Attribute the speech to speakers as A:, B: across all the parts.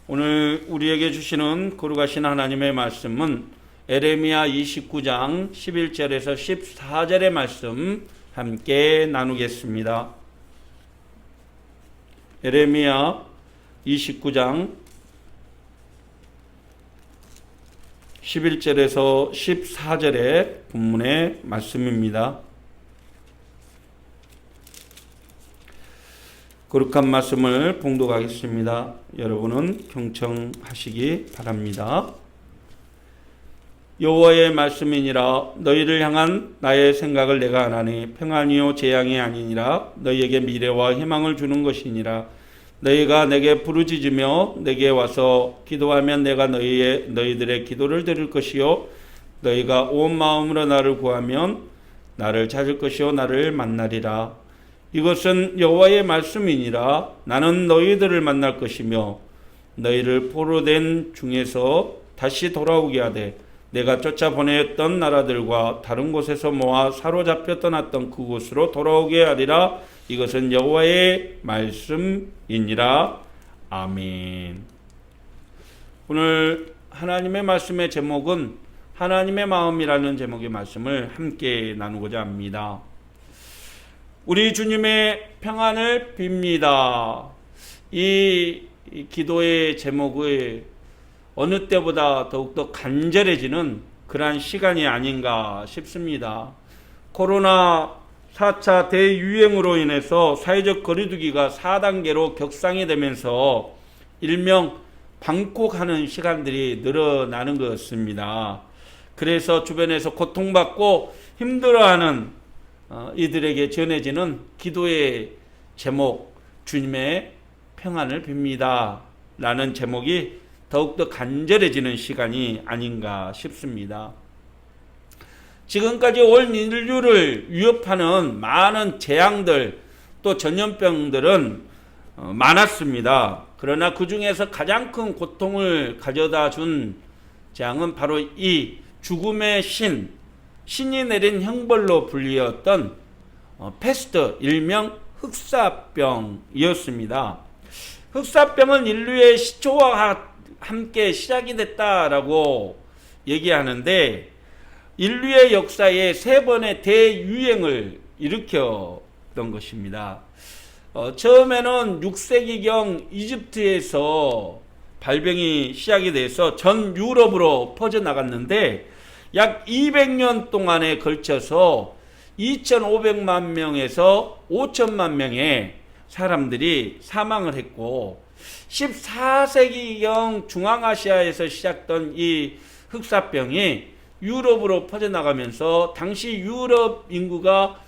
A: 오늘 우리에게 주시는 거룩하신 하나님의 말씀은 에레미야 29장 11절에서 14절의 말씀 함께 나누겠습니다. 에레미야 29장 11절에서 14절의 본문의 말씀입니다. 거룩한 말씀을 봉독하겠습니다. 여러분은 경청하시기 바랍니다. 여호와의 말씀이니라. 너희를 향한 나의 생각을 내가 아나니 평안이요 재앙이 아니니라. 너희에게 미래와 희망을 주는 것이니라. 너희가 내게 부르짖으며 내게 와서 기도하면 내가 너희들의 기도를 들을 것이요 너희가 온 마음으로 나를 구하면 나를 찾을 것이요 나를 만나리라. 이것은 여호와의 말씀이니라. 나는 너희들을 만날 것이며 너희를 포로된 중에서 다시 돌아오게 하되 내가 쫓아보냈던 나라들과 다른 곳에서 모아 사로잡혀 떠났던 그곳으로 돌아오게 하리라. 이것은 여호와의 말씀이니라. 아멘. 오늘 하나님의 말씀의 제목은 하나님의 마음이라는 제목의 말씀을 함께 나누고자 합니다. 우리 주님의 평안을 빕니다. 이 기도의 제목을 어느 때보다 더욱더 간절해지는 그러한 시간이 아닌가 싶습니다. 코로나 4차 대유행으로 인해서 사회적 거리두기가 4단계로 격상이 되면서 일명 방콕하는 시간들이 늘어나는 것 같습니다. 그래서 주변에서 고통받고 힘들어하는 이들에게 전해지는 기도의 제목, 주님의 평안을 빕니다 라는 제목이 더욱더 간절해지는 시간이 아닌가 싶습니다. 지금까지 온 인류를 위협하는 많은 재앙들 또 전염병들은 많았습니다. 그러나 그 중에서 가장 큰 고통을 가져다 준 재앙은 바로 이 죽음의 신이 내린 형벌로 불리었던 패스트, 일명 흑사병이었습니다. 흑사병은 인류의 시초와 함께 시작이 됐다라고 얘기하는데 인류의 역사에 3번의 대유행을 일으켰던 것입니다. 처음에는 6세기경 이집트에서 발병이 시작이 돼서 전 유럽으로 퍼져나갔는데 약 200년 동안에 걸쳐서 2,500만 명에서 5천만 명의 사람들이 사망을 했고 14세기경 중앙아시아에서 시작된 이 흑사병이 유럽으로 퍼져나가면서 당시 유럽 인구가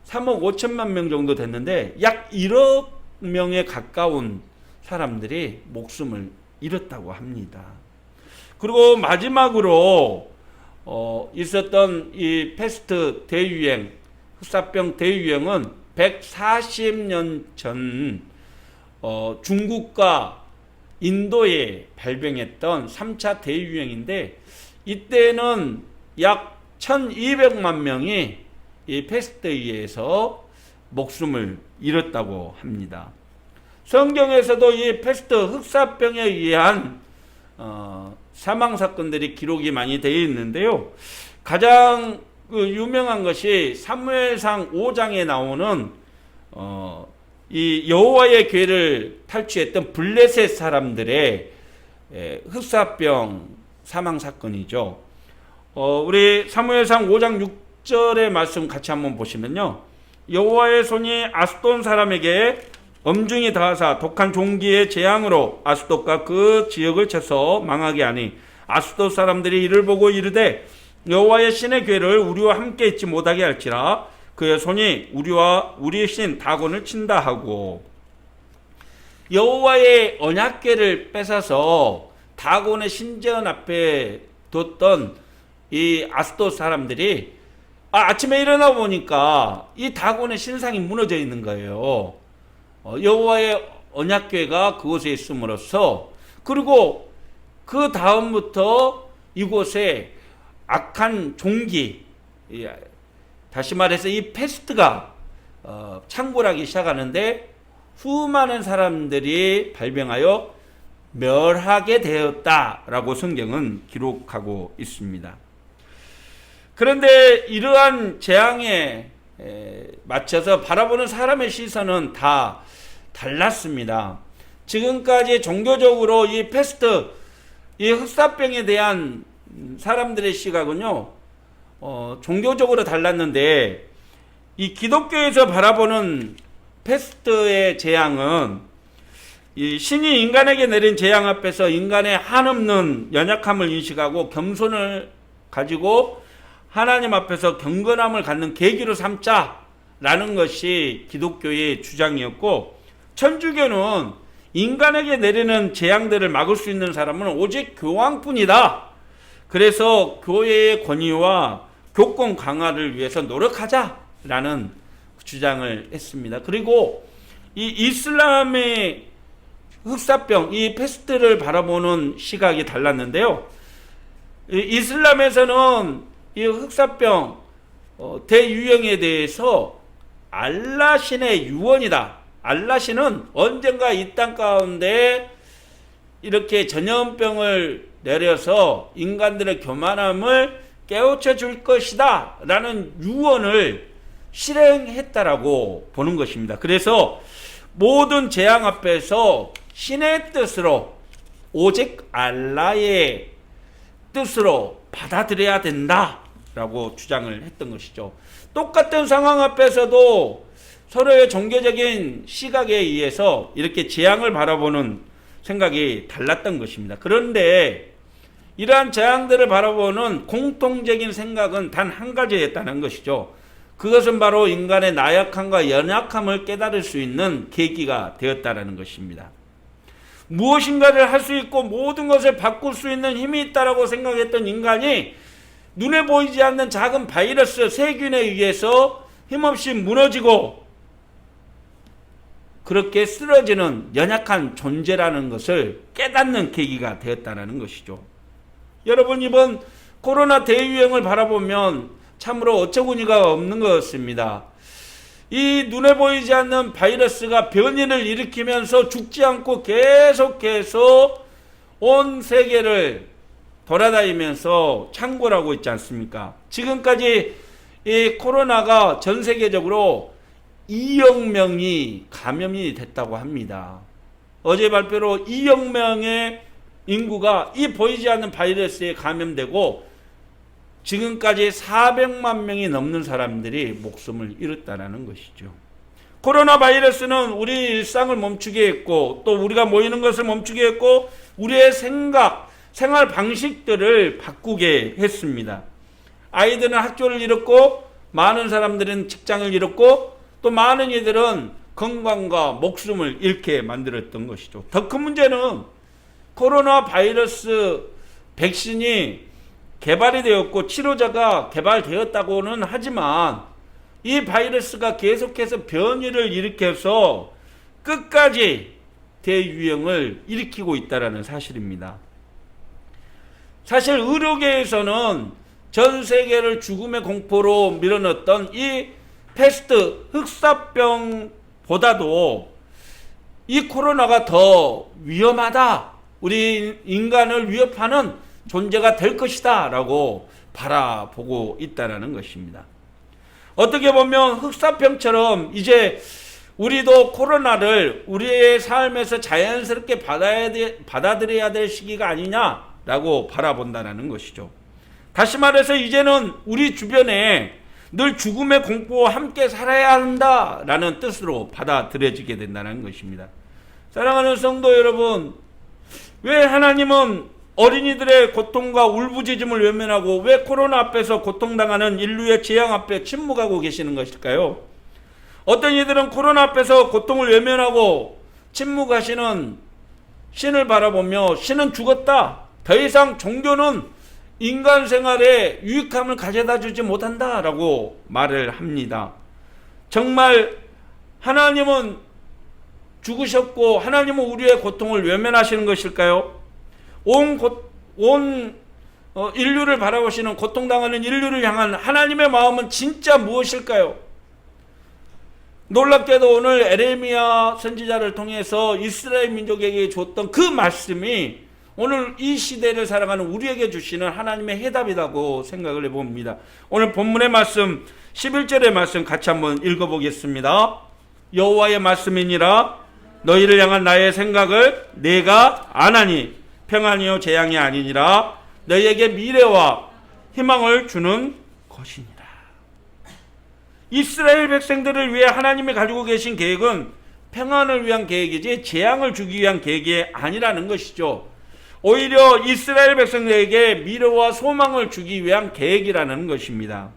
A: 3억 5천만 명 정도 됐는데 약 1억 명에 가까운 사람들이 목숨을 잃었다고 합니다. 그리고 마지막으로 있었던 이 패스트 대유행, 흑사병 대유행은 140년 전 중국과 인도에 발병했던 3차 대유행인데 이때는 약 1200만 명이 이 패스트에 의해서 목숨을 잃었다고 합니다. 성경에서도 이 패스트 흑사병에 의한 사망 사건들이 기록이 많이 되어 있는데요. 가장 유명한 것이 사무엘상 5장에 나오는 이 여호와의 궤를 탈취했던 블레셋 사람들의 흑사병 사망 사건이죠. 우리 사무엘상 5장 6절의 말씀 같이 한번 보시면요. 여호와의 손이 아스돈 사람에게 엄중히 다하사 독한 종기의 재앙으로 아스돗과 그 지역을 쳐서 망하게 하니 아스돗 사람들이 이를 보고 이르되 여호와의 신의 궤를 우리와 함께 있지 못하게 할지라 그의 손이 우리와 우리의 신 다곤을 친다 하고 여호와의 언약궤를 뺏어서 다곤의 신전 앞에 뒀던 이 아스돗 사람들이 아침에 일어나 보니까 이 다곤의 신상이 무너져 있는 거예요. 여호와의 언약궤가 그곳에 있음으로써 그리고 그 다음부터 이곳에 악한 종기, 다시 말해서 이 패스트가 창궐하기 시작하는데 수많은 사람들이 발병하여 멸하게 되었다라고 성경은 기록하고 있습니다. 그런데 이러한 재앙에 맞춰서 바라보는 사람의 시선은 다 달랐습니다. 지금까지 종교적으로 이 패스트, 이 흑사병에 대한 사람들의 시각은요, 종교적으로 달랐는데, 이 기독교에서 바라보는 패스트의 재앙은 이 신이 인간에게 내린 재앙 앞에서 인간의 한없는 연약함을 인식하고 겸손을 가지고 하나님 앞에서 경건함을 갖는 계기로 삼자라는 것이 기독교의 주장이었고, 천주교는 인간에게 내리는 재앙들을 막을 수 있는 사람은 오직 교황뿐이다. 그래서 교회의 권위와 교권 강화를 위해서 노력하자라는 주장을 했습니다. 그리고 이 이슬람의 흑사병, 이 패스트를 바라보는 시각이 달랐는데요. 이슬람에서는 이 흑사병 대유행에 대해서 알라신의 유언이다. 알라신은 언젠가 이 땅 가운데 이렇게 전염병을 내려서 인간들의 교만함을 깨우쳐 줄 것이다 라는 유언을 실행했다라고 보는 것입니다. 그래서 모든 재앙 앞에서 신의 뜻으로, 오직 알라의 뜻으로 받아들여야 된다라고 주장을 했던 것이죠. 똑같은 상황 앞에서도 서로의 종교적인 시각에 의해서 이렇게 재앙을 바라보는 생각이 달랐던 것입니다. 그런데 이러한 재앙들을 바라보는 공통적인 생각은 단 한 가지였다는 것이죠. 그것은 바로 인간의 나약함과 연약함을 깨달을 수 있는 계기가 되었다는 것입니다. 무엇인가를 할 수 있고 모든 것을 바꿀 수 있는 힘이 있다고 생각했던 인간이 눈에 보이지 않는 작은 바이러스, 세균에 의해서 힘없이 무너지고 그렇게 쓰러지는 연약한 존재라는 것을 깨닫는 계기가 되었다는 것이죠. 여러분, 이번 코로나 대유행을 바라보면 참으로 어처구니가 없는 것 같습니다. 이 눈에 보이지 않는 바이러스가 변이를 일으키면서 죽지 않고 계속해서 온 세계를 돌아다니면서 창궐하고 있지 않습니까? 지금까지 이 코로나가 전 세계적으로 2억 명이 감염이 됐다고 합니다. 어제 발표로 2억 명의 인구가 이 보이지 않는 바이러스에 감염되고 지금까지 400만 명이 넘는 사람들이 목숨을 잃었다는 것이죠. 코로나 바이러스는 우리 일상을 멈추게 했고 또 우리가 모이는 것을 멈추게 했고 우리의 생각, 생활 방식들을 바꾸게 했습니다. 아이들은 학교를 잃었고 많은 사람들은 직장을 잃었고 또 많은 이들은 건강과 목숨을 잃게 만들었던 것이죠. 더 큰 문제는 코로나 바이러스 백신이 개발이 되었고 치료제가 개발되었다고는 하지만 이 바이러스가 계속해서 변이를 일으켜서 끝까지 대유행을 일으키고 있다는 사실입니다. 사실 의료계에서는 전 세계를 죽음의 공포로 밀어넣었던 이 패스트 흑사병보다도 이 코로나가 더 위험하다, 우리 인간을 위협하는 존재가 될 것이다 라고 바라보고 있다는 것입니다. 어떻게 보면 흑사병처럼 이제 우리도 코로나를 우리의 삶에서 자연스럽게 받아들여야 될 시기가 아니냐라고 바라본다는 것이죠. 다시 말해서 이제는 우리 주변에 늘 죽음의 공포와 함께 살아야 한다라는 뜻으로 받아들여지게 된다는 것입니다. 사랑하는 성도 여러분, 왜 하나님은 어린이들의 고통과 울부짖음을 외면하고 왜 코로나 앞에서 고통당하는 인류의 재앙 앞에 침묵하고 계시는 것일까요? 어떤 이들은 코로나 앞에서 고통을 외면하고 침묵하시는 신을 바라보며 신은 죽었다, 더 이상 종교는 인간 생활에 유익함을 가져다 주지 못한다 라고 말을 합니다. 정말 하나님은 죽으셨고 하나님은 우리의 고통을 외면하시는 것일까요? 온 인류를 바라보시는 고통당하는 인류를 향한 하나님의 마음은 진짜 무엇일까요? 놀랍게도 오늘 에레미야 선지자를 통해서 이스라엘 민족에게 줬던 그 말씀이 오늘 이 시대를 살아가는 우리에게 주시는 하나님의 해답이라고 생각을 해봅니다. 오늘 본문의 말씀 11절의 말씀 같이 한번 읽어보겠습니다. 여호와의 말씀이니라 너희를 향한 나의 생각을 내가 아나니 평안이요 재앙이 아니니라 너희에게 미래와 희망을 주는 것이니라. 이스라엘 백성들을 위해 하나님이 가지고 계신 계획은 평안을 위한 계획이지 재앙을 주기 위한 계획이 아니라는 것이죠. 오히려 이스라엘 백성들에게 미래와 소망을 주기 위한 계획이라는 것입니다.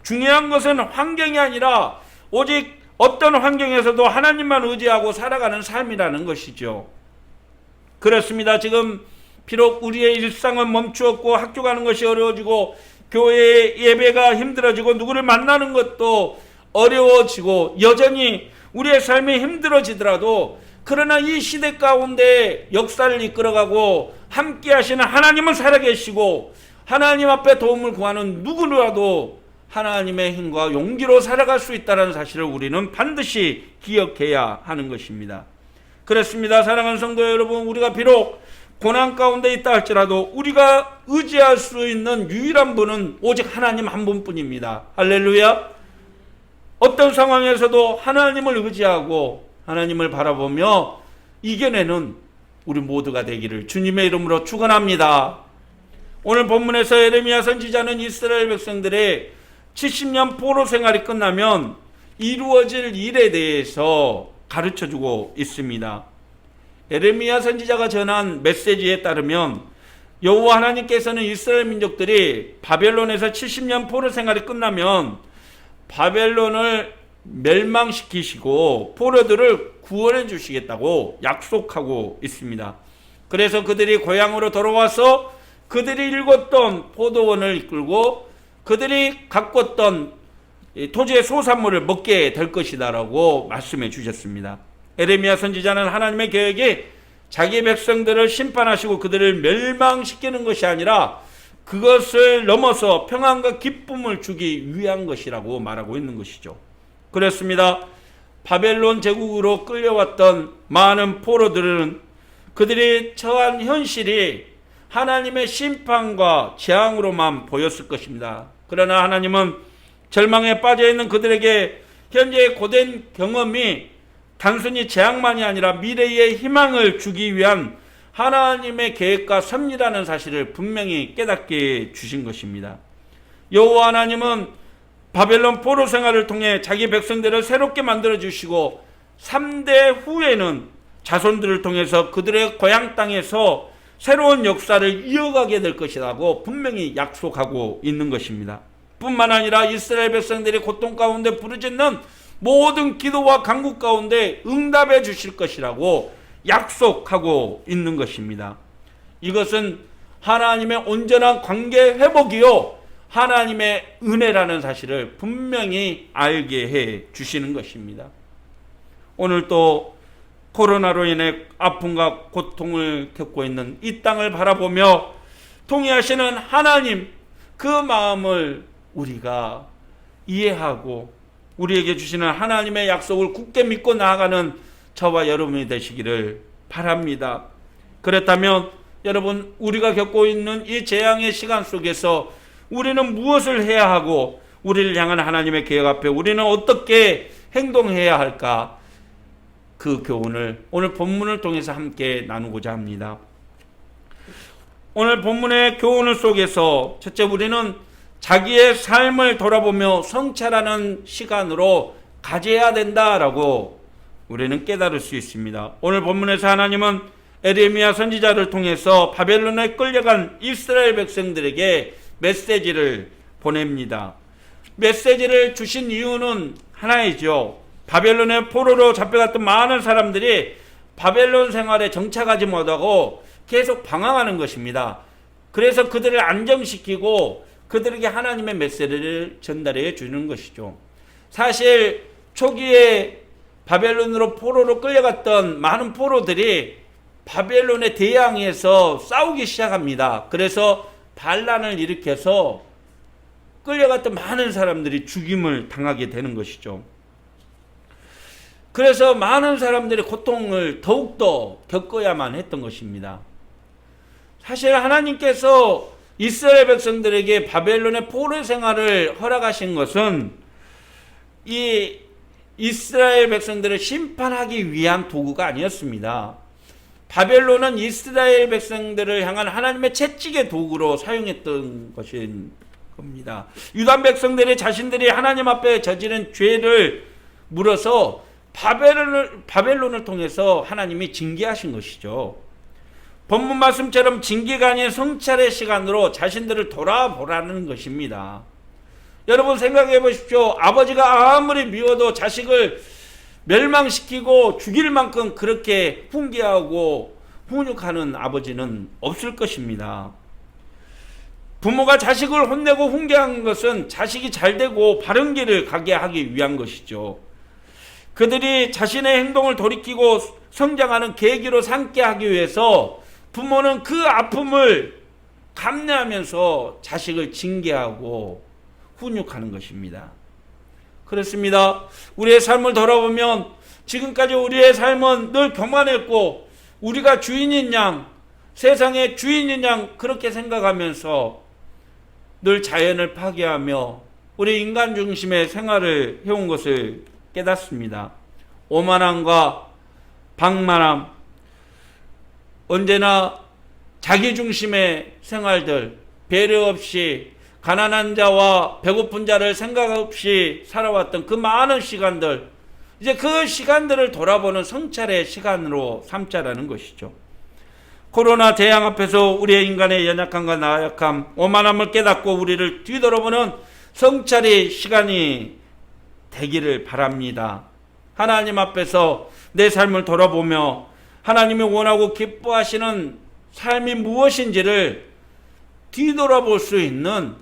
A: 중요한 것은 환경이 아니라 오직 어떤 환경에서도 하나님만 의지하고 살아가는 삶이라는 것이죠. 그렇습니다. 지금 비록 우리의 일상은 멈추었고 학교 가는 것이 어려워지고 교회 예배가 힘들어지고 누구를 만나는 것도 어려워지고 여전히 우리의 삶이 힘들어지더라도 그러나 이 시대 가운데 역사를 이끌어가고 함께 하시는 하나님은 살아계시고 하나님 앞에 도움을 구하는 누구라도 하나님의 힘과 용기로 살아갈 수 있다는 사실을 우리는 반드시 기억해야 하는 것입니다. 그렇습니다. 사랑하는 성도 여러분, 우리가 비록 고난 가운데 있다 할지라도 우리가 의지할 수 있는 유일한 분은 오직 하나님 한 분뿐입니다. 할렐루야. 어떤 상황에서도 하나님을 의지하고 하나님을 바라보며 이겨내는 우리 모두가 되기를 주님의 이름으로 축원합니다. 오늘 본문에서 에레미야 선지자는 이스라엘 백성들의 70년 포로 생활이 끝나면 이루어질 일에 대해서 가르쳐주고 있습니다. 에레미야 선지자가 전한 메시지에 따르면 여호와 하나님께서는 이스라엘 민족들이 바벨론에서 70년 포로 생활이 끝나면 바벨론을 멸망시키시고 포로들을 구원해 주시겠다고 약속하고 있습니다. 그래서 그들이 고향으로 돌아와서 그들이 일궜던 포도원을 이끌고 그들이 가꿨던 토지의 소산물을 먹게 될 것이다라고 말씀해 주셨습니다. 에레미야 선지자는 하나님의 계획이 자기 백성들을 심판하시고 그들을 멸망시키는 것이 아니라 그것을 넘어서 평안과 기쁨을 주기 위한 것이라고 말하고 있는 것이죠. 그렇습니다. 바벨론 제국으로 끌려왔던 많은 포로들은 그들이 처한 현실이 하나님의 심판과 재앙으로만 보였을 것입니다. 그러나 하나님은 절망에 빠져있는 그들에게 현재의 고된 경험이 단순히 재앙만이 아니라 미래의 희망을 주기 위한 하나님의 계획과 섭리라는 사실을 분명히 깨닫게 주신 것입니다. 여호와 하나님은 바벨론 포로 생활을 통해 자기 백성들을 새롭게 만들어 주시고 3대 후에는 자손들을 통해서 그들의 고향 땅에서 새로운 역사를 이어가게 될 것이라고 분명히 약속하고 있는 것입니다. 뿐만 아니라 이스라엘 백성들이 고통 가운데 부르짖는 모든 기도와 간구 가운데 응답해 주실 것이라고 약속하고 있는 것입니다. 이것은 하나님의 온전한 관계 회복이요 하나님의 은혜라는 사실을 분명히 알게 해 주시는 것입니다. 오늘 또 코로나로 인해 아픔과 고통을 겪고 있는 이 땅을 바라보며 통회하시는 하나님 그 마음을 우리가 이해하고 우리에게 주시는 하나님의 약속을 굳게 믿고 나아가는 저와 여러분이 되시기를 바랍니다. 그렇다면 여러분, 우리가 겪고 있는 이 재앙의 시간 속에서 우리는 무엇을 해야 하고 우리를 향한 하나님의 계획 앞에 우리는 어떻게 행동해야 할까? 그 교훈을 오늘 본문을 통해서 함께 나누고자 합니다. 오늘 본문의 교훈을 속에서 첫째, 우리는 자기의 삶을 돌아보며 성찰하는 시간으로 가져야 된다라고 우리는 깨달을 수 있습니다. 오늘 본문에서 하나님은 에레미야 선지자를 통해서 바벨론에 끌려간 이스라엘 백성들에게 메시지를 보냅니다. 메시지를 주신 이유는 하나이죠. 바벨론의 포로로 잡혀갔던 많은 사람들이 바벨론 생활에 정착하지 못하고 계속 방황하는 것입니다. 그래서 그들을 안정시키고 그들에게 하나님의 메시지를 전달해 주는 것이죠. 사실 초기에 바벨론으로 포로로 끌려갔던 많은 포로들이 바벨론에 대항해서 싸우기 시작합니다. 그래서 반란을 일으켜서 끌려갔던 많은 사람들이 죽임을 당하게 되는 것이죠. 그래서 많은 사람들이 고통을 더욱더 겪어야만 했던 것입니다. 사실 하나님께서 이스라엘 백성들에게 바벨론의 포로 생활을 허락하신 것은 이 이스라엘 백성들을 심판하기 위한 도구가 아니었습니다. 바벨론은 이스라엘 백성들을 향한 하나님의 채찍의 도구로 사용했던 것인 겁니다. 유다 백성들이 자신들이 하나님 앞에 저지른 죄를 물어서 바벨론을 통해서 하나님이 징계하신 것이죠. 본문 말씀처럼 징계가 아닌 성찰의 시간으로 자신들을 돌아보라는 것입니다. 여러분 생각해 보십시오. 아버지가 아무리 미워도 자식을 멸망시키고 죽일 만큼 그렇게 훈계하고 훈육하는 아버지는 없을 것입니다. 부모가 자식을 혼내고 훈계한 것은 자식이 잘되고 바른 길을 가게 하기 위한 것이죠. 그들이 자신의 행동을 돌이키고 성장하는 계기로 삼게 하기 위해서 부모는 그 아픔을 감내하면서 자식을 징계하고 훈육하는 것입니다. 그렇습니다. 우리의 삶을 돌아보면 지금까지 우리의 삶은 늘 교만했고 우리가 주인인 양, 세상의 주인인 양 그렇게 생각하면서 늘 자연을 파괴하며 우리 인간 중심의 생활을 해온 것을 깨닫습니다. 오만함과 방만함, 언제나 자기 중심의 생활들, 배려 없이 가난한 자와 배고픈 자를 생각 없이 살아왔던 그 많은 시간들, 이제 그 시간들을 돌아보는 성찰의 시간으로 삼자라는 것이죠. 코로나 재앙 앞에서 우리의 인간의 연약함과 나약함, 오만함을 깨닫고 우리를 뒤돌아보는 성찰의 시간이 되기를 바랍니다. 하나님 앞에서 내 삶을 돌아보며 하나님이 원하고 기뻐하시는 삶이 무엇인지를 뒤돌아볼 수 있는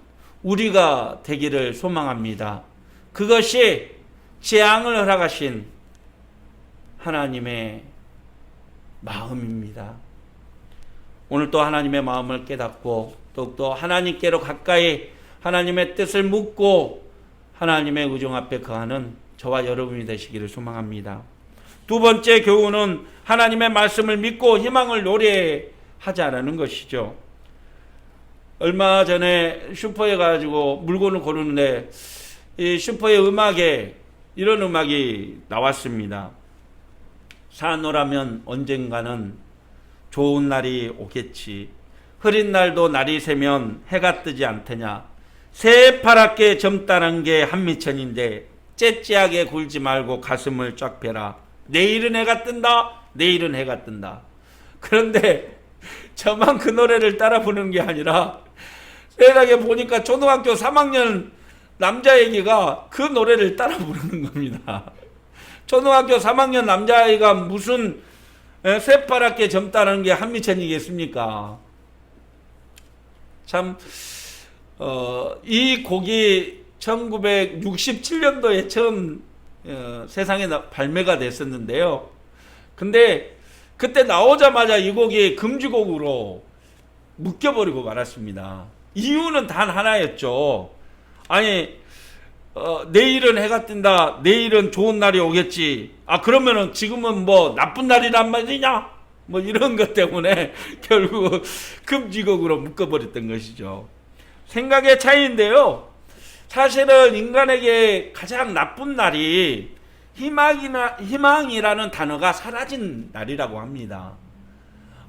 A: 우리가 되기를 소망합니다. 그것이 재앙을 허락하신 하나님의 마음입니다. 오늘 또 하나님의 마음을 깨닫고 더욱더 하나님께로 가까이 하나님의 뜻을 묻고 하나님의 의정 앞에 거하는 저와 여러분이 되시기를 소망합니다. 두 번째 교훈은 하나님의 말씀을 믿고 희망을 노래하자라는 것이죠. 얼마 전에 슈퍼에 가지고 물건을 고르는데 이 슈퍼의 음악에 이런 음악이 나왔습니다. 사노라면 언젠가는 좋은 날이 오겠지. 흐린 날도 날이 새면 해가 뜨지 않더냐. 새파랗게 젊다는 게 한미천인데 째째하게 굴지 말고 가슴을 쫙 펴라. 내일은 해가 뜬다. 내일은 해가 뜬다. 그런데 저만 그 노래를 따라 부르는 게 아니라 세상에 보니까 초등학교 3학년 남자애기가 그 노래를 따라 부르는 겁니다. 초등학교 3학년 남자아이가 무슨 새파랗게 젊다는 게 한미천이겠습니까? 참 이 곡이 1967년도에 처음 세상에 발매가 됐었는데요. 근데 그때 나오자마자 이 곡이 금지곡으로 묶여버리고 말았습니다. 이유는 단 하나였죠. 아니 내일은 해가 뜬다. 내일은 좋은 날이 오겠지. 아 그러면은 지금은 뭐 나쁜 날이란 말이냐? 뭐 이런 것 때문에 결국 금지곡으로 묶어버렸던 것이죠. 생각의 차이인데요. 사실은 인간에게 가장 나쁜 날이 희망이라는 단어가 사라진 날이라고 합니다.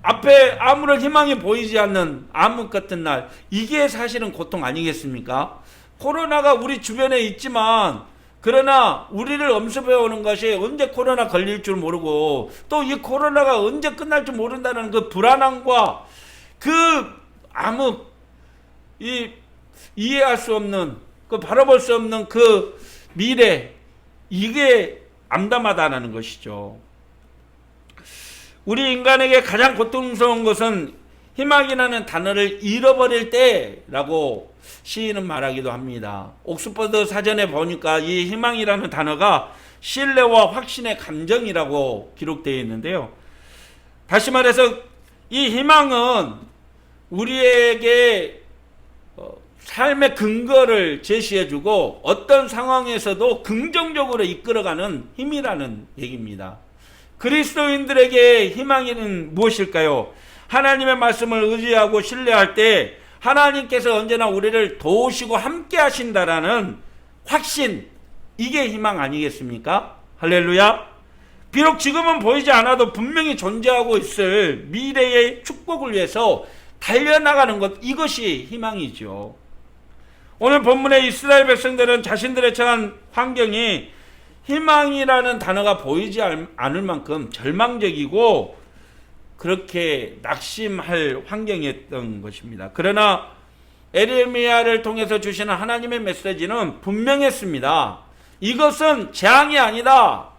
A: 앞에 아무런 희망이 보이지 않는 암흑 같은 날, 이게 사실은 고통 아니겠습니까? 코로나가 우리 주변에 있지만 그러나 우리를 엄습해오는 것이 언제 코로나 걸릴 줄 모르고 또 이 코로나가 언제 끝날 줄 모른다는 그 불안함과 그 암흑, 이해할 수 없는, 그 바라볼 수 없는 그 미래, 이게 암담하다는 것이죠. 우리 인간에게 가장 고통스러운 것은 희망이라는 단어를 잃어버릴 때라고 시인은 말하기도 합니다. 옥스퍼드 사전에 보니까 이 희망이라는 단어가 신뢰와 확신의 감정이라고 기록되어 있는데요. 다시 말해서 이 희망은 우리에게 삶의 근거를 제시해주고 어떤 상황에서도 긍정적으로 이끌어가는 힘이라는 얘기입니다. 그리스도인들에게 희망은 무엇일까요? 하나님의 말씀을 의지하고 신뢰할 때 하나님께서 언제나 우리를 도우시고 함께 하신다라는 확신, 이게 희망 아니겠습니까? 할렐루야. 비록 지금은 보이지 않아도 분명히 존재하고 있을 미래의 축복을 위해서 달려나가는 것, 이것이 희망이죠. 오늘 본문의 이스라엘 백성들은 자신들의 처한 환경이 희망이라는 단어가 보이지 않을 만큼 절망적이고 그렇게 낙심할 환경이었던 것입니다. 그러나 에레미야를 통해서 주시는 하나님의 메시지는 분명했습니다. 이것은 재앙이 아니다.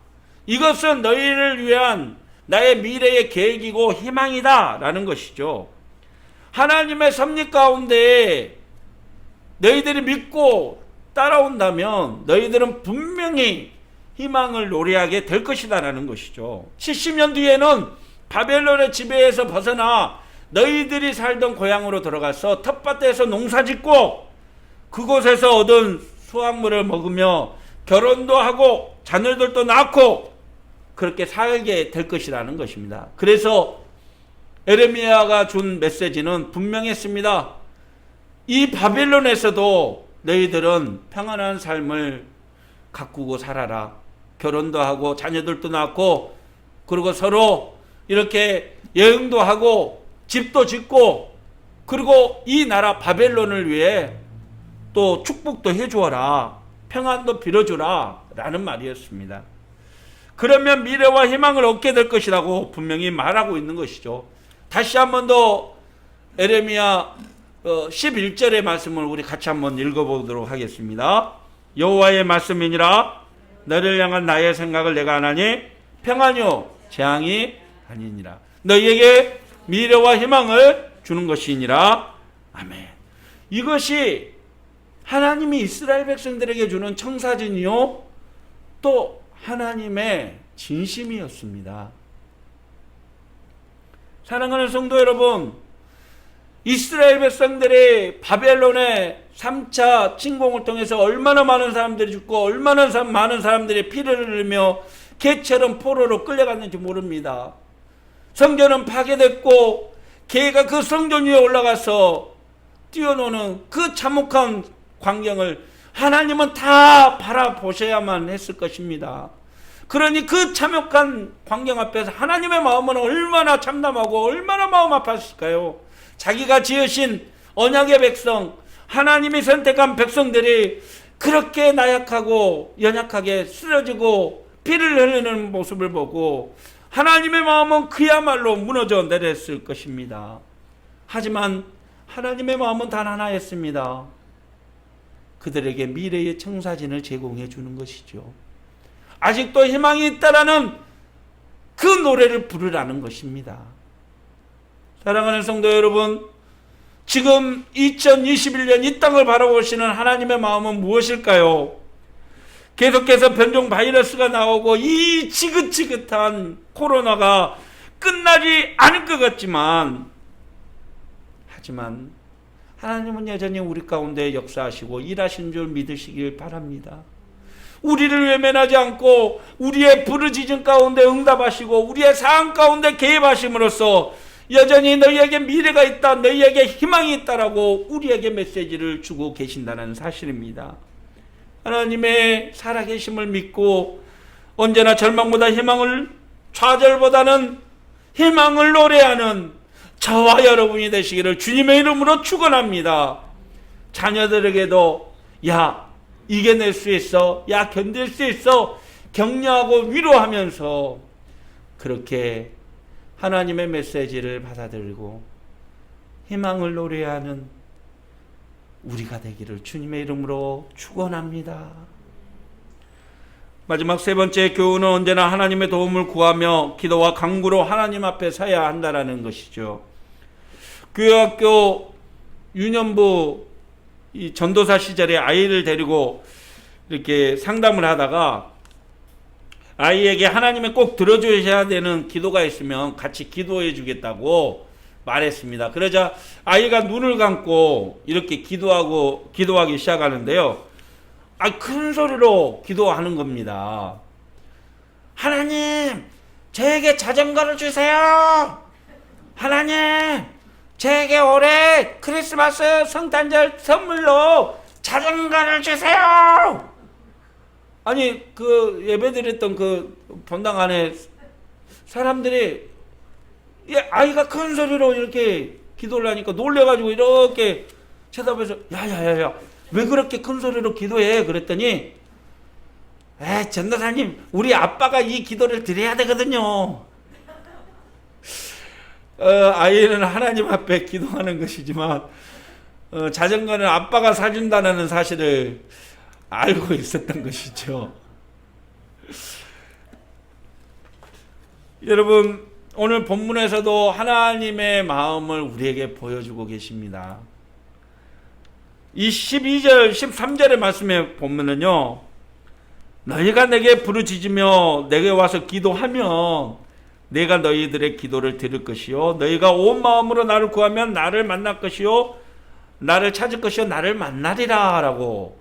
A: 이것은 너희를 위한 나의 미래의 계획이고 희망이다 라는 것이죠. 하나님의 섭리 가운데 너희들이 믿고 따라온다면 너희들은 분명히 희망을 노래하게 될 것이다 라는 것이죠. 70년 뒤에는 바벨론의 지배에서 벗어나 너희들이 살던 고향으로 들어가서 텃밭에서 농사짓고 그곳에서 얻은 수확물을 먹으며 결혼도 하고 자녀들도 낳고 그렇게 살게 될 것이라는 것입니다. 그래서 에레미야가 준 메시지는 분명했습니다. 이 바벨론에서도 너희들은 평안한 삶을 가꾸고 살아라. 결혼도 하고 자녀들도 낳고 그리고 서로 이렇게 여행도 하고 집도 짓고 그리고 이 나라 바벨론을 위해 또 축복도 해주어라. 평안도 빌어주라 라는 말이었습니다. 그러면 미래와 희망을 얻게 될 것이라고 분명히 말하고 있는 것이죠. 다시 한 번 더 에레미야 11절의 말씀을 우리 같이 한번 읽어보도록 하겠습니다. 여호와의 말씀이니라 너를 향한 나의 생각을 내가 하나니 평안이요 재앙이 아니니라. 너희에게 미래와 희망을 주는 것이니라. 아멘. 이것이 하나님이 이스라엘 백성들에게 주는 청사진이요 또 하나님의 진심이었습니다. 사랑하는 성도 여러분, 이스라엘 백성들이 바벨론의 3차 침공을 통해서 얼마나 많은 사람들이 죽고 얼마나 많은 사람들이 피를 흘리며 개처럼 포로로 끌려갔는지 모릅니다. 성전은 파괴됐고 개가 그 성전 위에 올라가서 뛰어노는 그 참혹한 광경을 하나님은 다 바라보셔야만 했을 것입니다. 그러니 그 참혹한 광경 앞에서 하나님의 마음은 얼마나 참담하고 얼마나 마음 아팠을까요? 자기가 지으신 언약의 백성, 하나님이 선택한 백성들이 그렇게 나약하고 연약하게 쓰러지고 피를 흘리는 모습을 보고 하나님의 마음은 그야말로 무너져 내렸을 것입니다. 하지만 하나님의 마음은 단 하나였습니다. 그들에게 미래의 청사진을 제공해 주는 것이죠. 아직도 희망이 있다라는 그 노래를 부르라는 것입니다. 사랑하는 성도 여러분, 지금 2021년 이 땅을 바라보시는 하나님의 마음은 무엇일까요? 계속해서 변종 바이러스가 나오고 이 지긋지긋한 코로나가 끝나지 않을 것 같지만 하지만 하나님은 여전히 우리 가운데 역사하시고 일하신 줄 믿으시길 바랍니다. 우리를 외면하지 않고 우리의 부르짖음 가운데 응답하시고 우리의 상황 가운데 개입하심으로써 여전히 너희에게 미래가 있다, 너희에게 희망이 있다라고 우리에게 메시지를 주고 계신다는 사실입니다. 하나님의 살아계심을 믿고 언제나 절망보다 희망을, 좌절보다는 희망을 노래하는 저와 여러분이 되시기를 주님의 이름으로 축원합니다. 자녀들에게도 야 이겨낼 수 있어, 야 견딜 수 있어 격려하고 위로하면서 그렇게 하나님의 메시지를 받아들이고 희망을 노래하는 우리가 되기를 주님의 이름으로 축원합니다. 마지막 세 번째 교훈은 언제나 하나님의 도움을 구하며 기도와 간구로 하나님 앞에 서야 한다라는 것이죠. 교회학교 유년부 이 전도사 시절에 아이를 데리고 이렇게 상담을 하다가 아이에게 하나님의 꼭 들어주셔야 되는 기도가 있으면 같이 기도해 주겠다고 말했습니다. 그러자 아이가 눈을 감고 이렇게 기도하기 시작하는데요. 큰 소리로 기도하는 겁니다. 하나님, 저에게 자전거를 주세요. 하나님, 저에게 올해 크리스마스 성탄절 선물로 자전거를 주세요. 아니, 그 예배드렸던 그 본당 안에 사람들이 아이가 큰 소리로 이렇게 기도를 하니까 놀래가지고 이렇게 쳐다보면서 야야야야, 왜 그렇게 큰 소리로 기도해? 그랬더니 전도사님, 우리 아빠가 이 기도를 드려야 되거든요. 아이는 하나님 앞에 기도하는 것이지만 자전거는 아빠가 사준다는 사실을 알고 있었던 것이죠. 여러분, 오늘 본문에서도 하나님의 마음을 우리에게 보여주고 계십니다. 이 12절, 13절의 말씀에 보면은요, 너희가 내게 부르짖으며 내게 와서 기도하면 내가 너희들의 기도를 들을 것이요, 너희가 온 마음으로 나를 구하면 나를 만날 것이요, 나를 찾을 것이요, 나를 만나리라 라고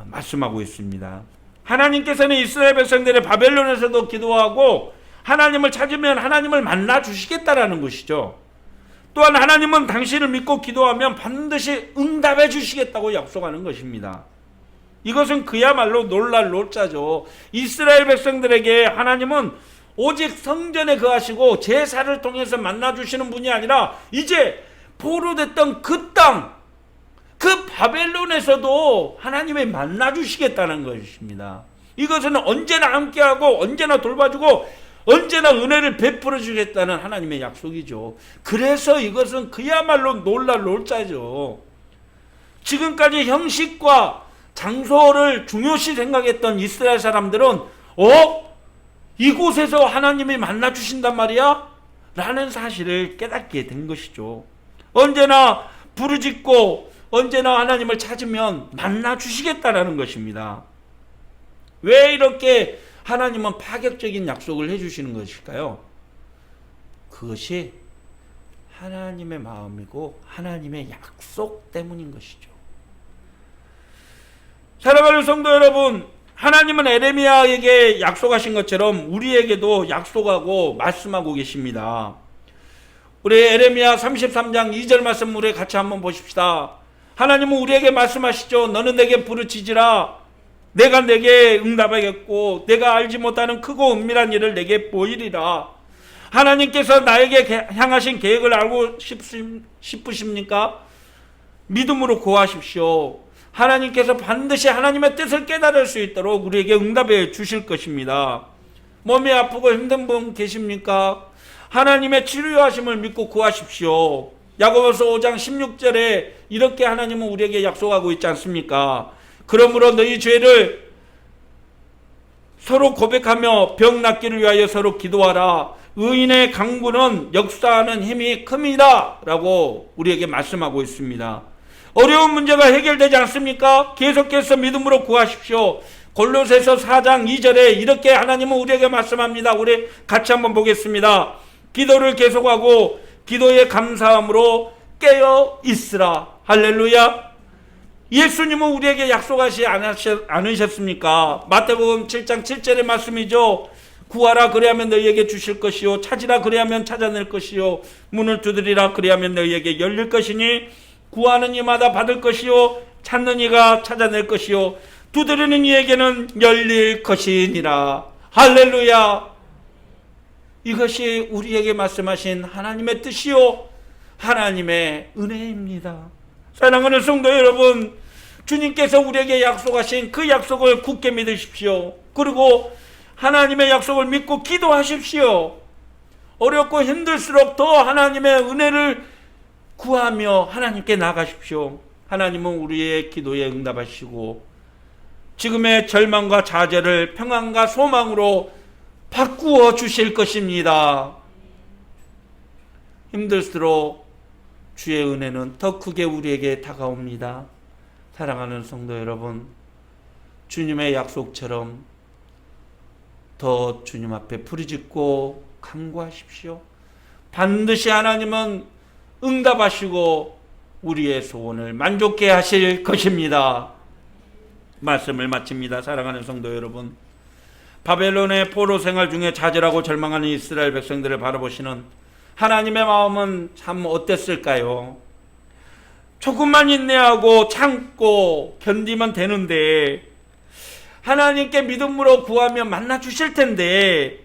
A: 말씀하고 있습니다. 하나님께서는 이스라엘 백성들의 바벨론에서도 기도하고 하나님을 찾으면 하나님을 만나 주시겠다라는 것이죠. 또한 하나님은 당신을 믿고 기도하면 반드시 응답해 주시겠다고 약속하는 것입니다. 이것은 그야말로 놀랄 놀자죠. 이스라엘 백성들에게 하나님은 오직 성전에 거하시고 제사를 통해서 만나 주시는 분이 아니라 이제 포로됐던 그 땅, 그 바벨론에서도 하나님이 만나 주시겠다는 것입니다. 이것은 언제나 함께하고 언제나 돌봐주고 언제나 은혜를 베풀어 주겠다는 하나님의 약속이죠. 그래서 이것은 그야말로 놀랄 놀자죠. 지금까지 형식과 장소를 중요시 생각했던 이스라엘 사람들은 이곳에서 하나님이 만나 주신단 말이야? 라는 사실을 깨닫게 된 것이죠. 언제나 부르짖고 언제나 하나님을 찾으면 만나 주시겠다라는 것입니다. 왜 이렇게 하나님은 파격적인 약속을 해주시는 것일까요? 그것이 하나님의 마음이고 하나님의 약속 때문인 것이죠. 사랑하는 성도 여러분, 하나님은 에레미야에게 약속하신 것처럼 우리에게도 약속하고 말씀하고 계십니다. 우리 에레미야 33장 2절 말씀 우리 같이 한번 보십시다. 하나님은 우리에게 말씀하시죠. 너는 내게 부르짖으라. 내가 내게 응답하겠고 내가 알지 못하는 크고 은밀한 일을 내게 보이리라. 하나님께서 나에게 향하신 계획을 알고 싶으십니까? 믿음으로 구하십시오. 하나님께서 반드시 하나님의 뜻을 깨달을 수 있도록 우리에게 응답해 주실 것입니다. 몸이 아프고 힘든 분 계십니까? 하나님의 치료하심을 믿고 구하십시오. 야고보서 5장 16절에 이렇게 하나님은 우리에게 약속하고 있지 않습니까? 그러므로 너희 죄를 서로 고백하며 병 낫기를 위하여 서로 기도하라. 의인의 강구는 역사하는 힘이 큽니다 라고 우리에게 말씀하고 있습니다. 어려운 문제가 해결되지 않습니까? 계속해서 믿음으로 구하십시오. 골로새서 4장 2절에 이렇게 하나님은 우리에게 말씀합니다. 우리 같이 한번 보겠습니다. 기도를 계속하고 기도의 감사함으로 깨어 있으라. 할렐루야. 예수님은 우리에게 약속하지 않으셨습니까? 마태복음 7장 7절의 말씀이죠. 구하라 그리하면 너희에게 주실 것이요, 찾으라 그리하면 찾아낼 것이요, 문을 두드리라 그리하면 너희에게 열릴 것이니 구하는 이마다 받을 것이요, 찾는 이가 찾아낼 것이요, 두드리는 이에게는 열릴 것이니라. 할렐루야. 이것이 우리에게 말씀하신 하나님의 뜻이요 하나님의 은혜입니다. 사랑하는 성도 여러분, 주님께서 우리에게 약속하신 그 약속을 굳게 믿으십시오. 그리고 하나님의 약속을 믿고 기도하십시오. 어렵고 힘들수록 더 하나님의 은혜를 구하며 하나님께 나가십시오. 하나님은 우리의 기도에 응답하시고 지금의 절망과 좌절을 평안과 소망으로 바꾸어 주실 것입니다. 힘들수록 주의 은혜는 더 크게 우리에게 다가옵니다. 사랑하는 성도 여러분, 주님의 약속처럼 더 주님 앞에 부르짖고 간구하십시오. 반드시 하나님은 응답하시고 우리의 소원을 만족케 하실 것입니다. 말씀을 마칩니다. 사랑하는 성도 여러분, 바벨론의 포로 생활 중에 좌절하고 절망하는 이스라엘 백성들을 바라보시는 하나님의 마음은 참 어땠을까요? 조금만 인내하고 참고 견디면 되는데, 하나님께 믿음으로 구하면 만나 주실 텐데,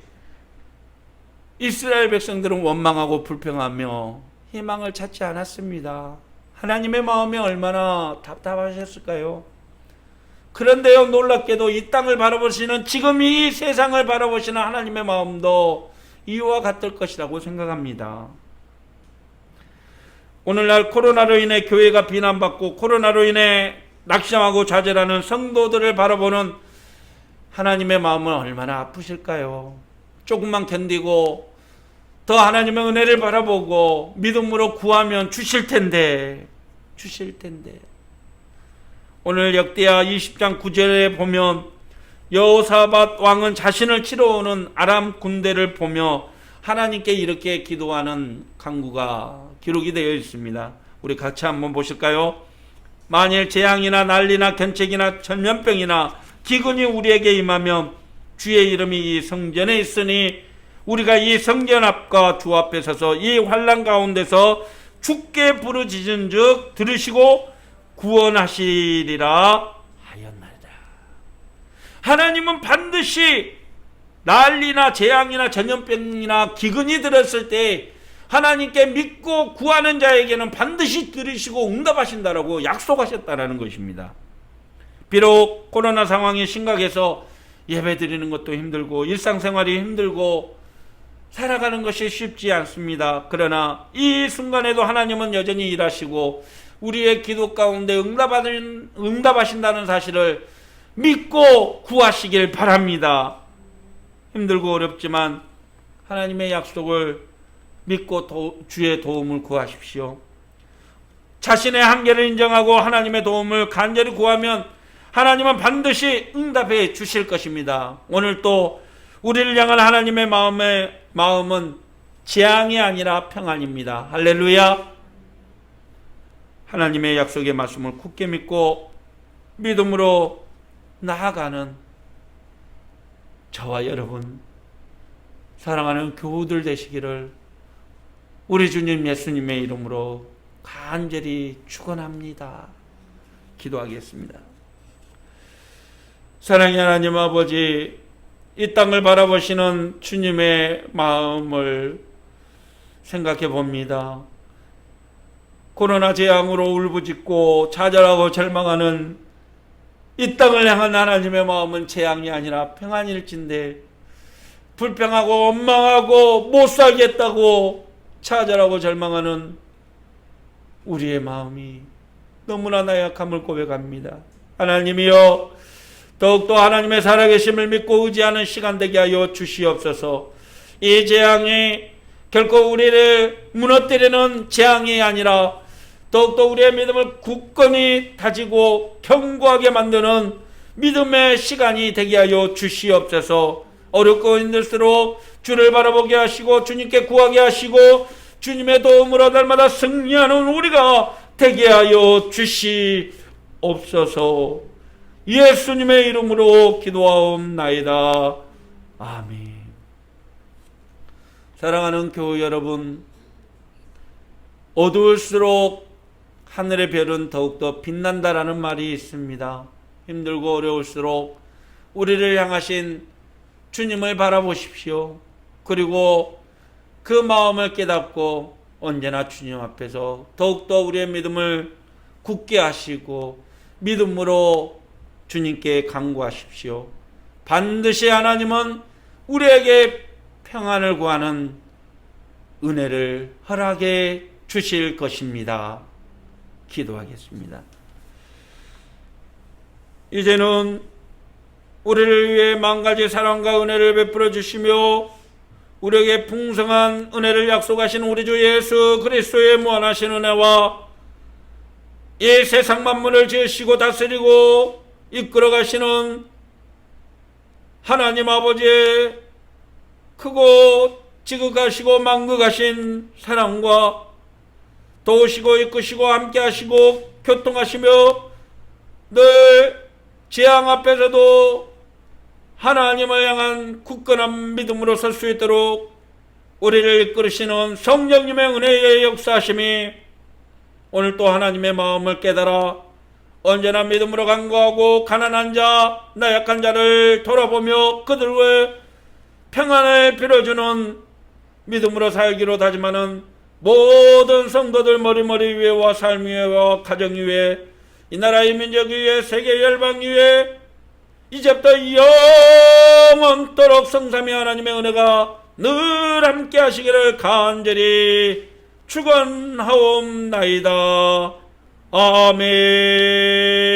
A: 이스라엘 백성들은 원망하고 불평하며 희망을 찾지 않았습니다. 하나님의 마음이 얼마나 답답하셨을까요? 그런데요, 놀랍게도 이 땅을 바라보시는, 지금 이 세상을 바라보시는 하나님의 마음도 이와 같을 것이라고 생각합니다. 오늘날 코로나로 인해 교회가 비난받고 코로나로 인해 낙심하고 좌절하는 성도들을 바라보는 하나님의 마음은 얼마나 아프실까요? 조금만 견디고 더 하나님의 은혜를 바라보고 믿음으로 구하면 주실 텐데. 오늘 역대하 20장 9절에 보면 여호사밧 왕은 자신을 치러 오는 아람 군대를 보며 하나님께 이렇게 기도하는 간구가 기록이 되어 있습니다. 우리 같이 한번 보실까요? 만일 재앙이나 난리나 견책이나 전염병이나 기근이 우리에게 임하면 주의 이름이 이 성전에 있으니 우리가 이 성전 앞과 주 앞에 서서 이 환난 가운데서 주께 부르짖은 즉 들으시고 구원하시리라 하였나이다. 하나님은 반드시 난리나 재앙이나 전염병이나 기근이 들었을 때 하나님께 믿고 구하는 자에게는 반드시 들으시고 응답하신다라고 약속하셨다라는 것입니다. 비록 코로나 상황이 심각해서 예배 드리는 것도 힘들고 일상생활이 힘들고 살아가는 것이 쉽지 않습니다. 그러나 이 순간에도 하나님은 여전히 일하시고 우리의 기도 가운데 응답하신다는 사실을 믿고 구하시길 바랍니다. 힘들고 어렵지만 하나님의 약속을 믿고 주의 도움을 구하십시오. 자신의 한계를 인정하고 하나님의 도움을 간절히 구하면 하나님은 반드시 응답해 주실 것입니다. 오늘 또 우리를 향한 하나님의 마음은 재앙이 아니라 평안입니다. 할렐루야. 하나님의 약속의 말씀을 굳게 믿고 믿음으로 나아가는 저와 여러분, 사랑하는 교우들 되시기를 우리 주님 예수님의 이름으로 간절히 축원합니다. 기도하겠습니다. 사랑의 하나님 아버지, 이 땅을 바라보시는 주님의 마음을 생각해 봅니다. 코로나 재앙으로 울부짖고 좌절하고 절망하는 이 땅을 향한 하나님의 마음은 재앙이 아니라 평안일진데, 불평하고 원망하고 못 살겠다고 좌절하고 절망하는 우리의 마음이 너무나 나약함을 고백합니다. 하나님이여, 더욱더 하나님의 살아계심을 믿고 의지하는 시간 되게 하여 주시옵소서. 이 재앙이 결코 우리를 무너뜨리는 재앙이 아니라 더욱더 우리의 믿음을 굳건히 다지고 견고하게 만드는 믿음의 시간이 되게 하여 주시옵소서. 어렵고 힘들수록 주를 바라보게 하시고 주님께 구하게 하시고 주님의 도움으로 날마다 승리하는 우리가 되게 하여 주시옵소서. 예수님의 이름으로 기도하옵나이다. 아멘. 사랑하는 교우 여러분, 어두울수록 하늘의 별은 더욱더 빛난다라는 말이 있습니다. 힘들고 어려울수록 우리를 향하신 주님을 바라보십시오. 그리고 그 마음을 깨닫고 언제나 주님 앞에서 더욱더 우리의 믿음을 굳게 하시고 믿음으로 주님께 간구하십시오. 반드시 하나님은 우리에게 평안을 구하는 은혜를 허락해 주실 것입니다. 기도하겠습니다. 이제는 우리를 위해 만가지 사랑과 은혜를 베풀어 주시며 우리에게 풍성한 은혜를 약속하신 우리 주 예수 그리스도의 무한하신 은혜와 이 세상 만물을 지으시고 다스리고 이끌어 가시는 하나님 아버지의 크고 지극하시고 만극하신 사랑과 도우시고 이끄시고 함께하시고 교통하시며 늘 재앙 앞에서도 하나님을 향한 굳건한 믿음으로 설 수 있도록 우리를 이끌으시는 성령님의 은혜의 역사하심이 오늘 또 하나님의 마음을 깨달아 언제나 믿음으로 간구하고 가난한 자, 나약한 자를 돌아보며 그들의 평안을 빌어주는 믿음으로 살기로 다짐하는 모든 성도들 머리머리 위에와 삶 위에와 가정 위에 이 나라의 민족 위에 세계 열방 위에 이제부터 영원토록 성삼위 하나님의 은혜가 늘 함께 하시기를 간절히 축원하옵나이다. 아멘.